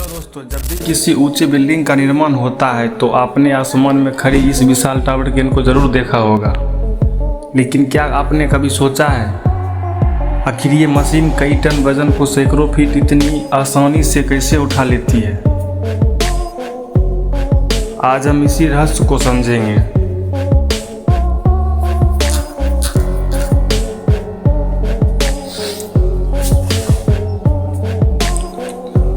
दोस्तों, जब भी किसी ऊंची बिल्डिंग का निर्माण होता है तो आपने आसमान में खड़ी इस विशाल टावर क्रेन को जरूर देखा होगा। लेकिन क्या आपने कभी सोचा है आखिर ये मशीन कई टन वजन को सैकड़ों फीट इतनी आसानी से कैसे उठा लेती है? आज हम इसी रहस्य को समझेंगे।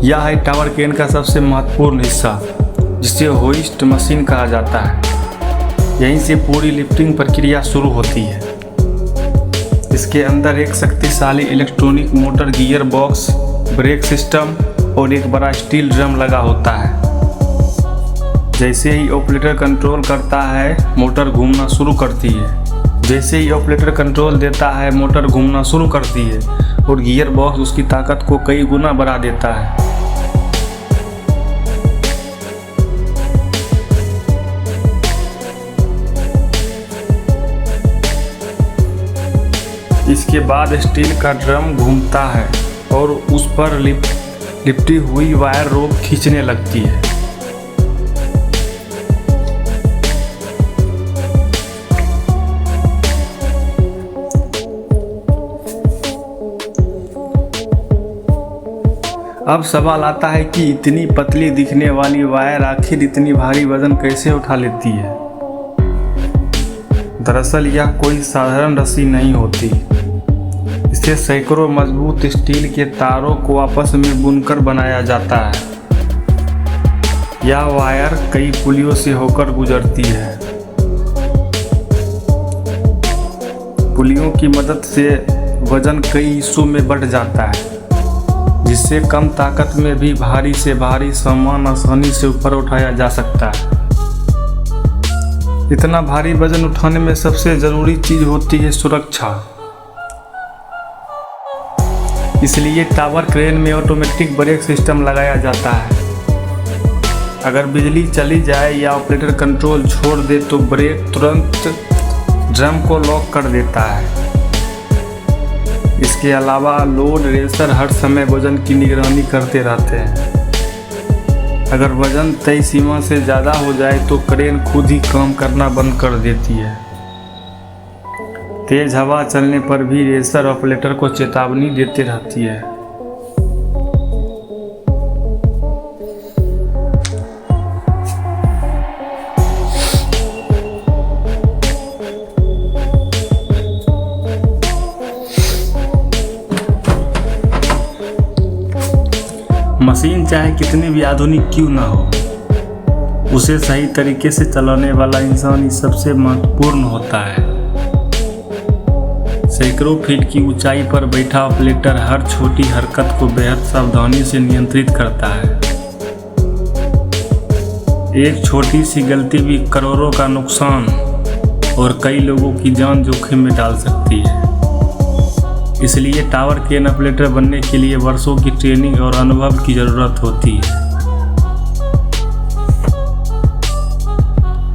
यह है टावर क्रेन का सबसे महत्वपूर्ण हिस्सा, जिसे होइस्ट मशीन कहा जाता है। यहीं से पूरी लिफ्टिंग प्रक्रिया शुरू होती है। इसके अंदर एक शक्तिशाली electronic motor, gear box, brake system और एक बड़ा स्टील ड्रम लगा होता है। जैसे ही ऑपरेटर कंट्रोल करता है, मोटर घूमना शुरू करती है। जैसे ही ऑपरेटर कंट्रोल देता है, मोटर घूमना शुरू करती है और गियर बॉक्स उसकी ताकत को कई गुना बढ़ा देता है। इसके बाद स्टील का ड्रम घूमता है और उस पर लिपटी हुई वायर रोप खींचने लगती है। अब सवाल आता है कि इतनी पतली दिखने वाली वायर आखिर इतनी भारी वजन कैसे उठा लेती है? दरअसल यह कोई साधारण रस्सी नहीं होती। इसे सैकड़ों मजबूत स्टील के तारों को आपस में बुनकर बनाया जाता है। यह वायर कई पुलियों से होकर गुजरती है। पुलियों की मदद से वजन कई हिस्सों में बढ़ जाता है, जिससे कम ताकत में भी भारी से भारी सामान आसानी से ऊपर उठाया जा सकता है। इतना भारी वजन उठाने में सबसे जरूरी चीज होती है सुरक्षा। इसलिए टावर क्रेन में ऑटोमेटिक ब्रेक सिस्टम लगाया जाता है। अगर बिजली चली जाए या ऑपरेटर कंट्रोल छोड़ दे तो ब्रेक तुरंत ड्रम को लॉक कर देता है। इसके अलावा लोड रेसर हर समय वजन की निगरानी करते रहते हैं। अगर वजन तय सीमा से ज़्यादा हो जाए तो क्रेन खुद ही काम करना बंद कर देती है। तेज हवा चलने पर भी रेसर ऑपरेटर को चेतावनी देते रहती है। मशीन चाहे कितनी भी आधुनिक क्यों ना हो, उसे सही तरीके से चलाने वाला इंसान ही सबसे महत्वपूर्ण होता है। सैकड़ों फीट की ऊंचाई पर बैठा ऑपरेटर हर छोटी हरकत को बेहद सावधानी से नियंत्रित करता है। एक छोटी सी गलती भी करोड़ों का नुकसान और कई लोगों की जान जोखिम में डाल सकती है। इसलिए टावर क्रेन ऑपरेटर बनने के लिए वर्षों की ट्रेनिंग और अनुभव की जरूरत होती है।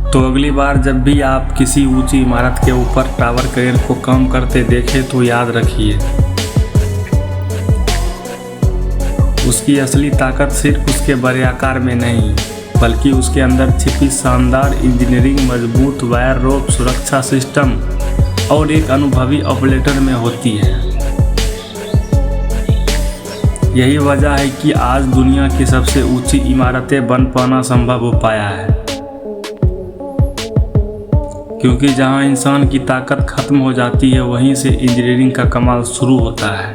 तो अगली बार जब भी आप किसी ऊंची इमारत के ऊपर टावर क्रेन को काम करते देखें तो याद रखिए, उसकी असली ताकत सिर्फ उसके बड़े आकार में नहीं, बल्कि उसके अंदर छिपी शानदार इंजीनियरिंग, मजबूत वायर रोप, सुरक्षा सिस्टम और एक अनुभवी ऑपरेटर में होती है। यही वजह है कि आज दुनिया की सबसे ऊंची इमारतें बन पाना संभव हो पाया है, क्योंकि जहां इंसान की ताकत खत्म हो जाती है, वहीं से इंजीनियरिंग का कमाल शुरू होता है।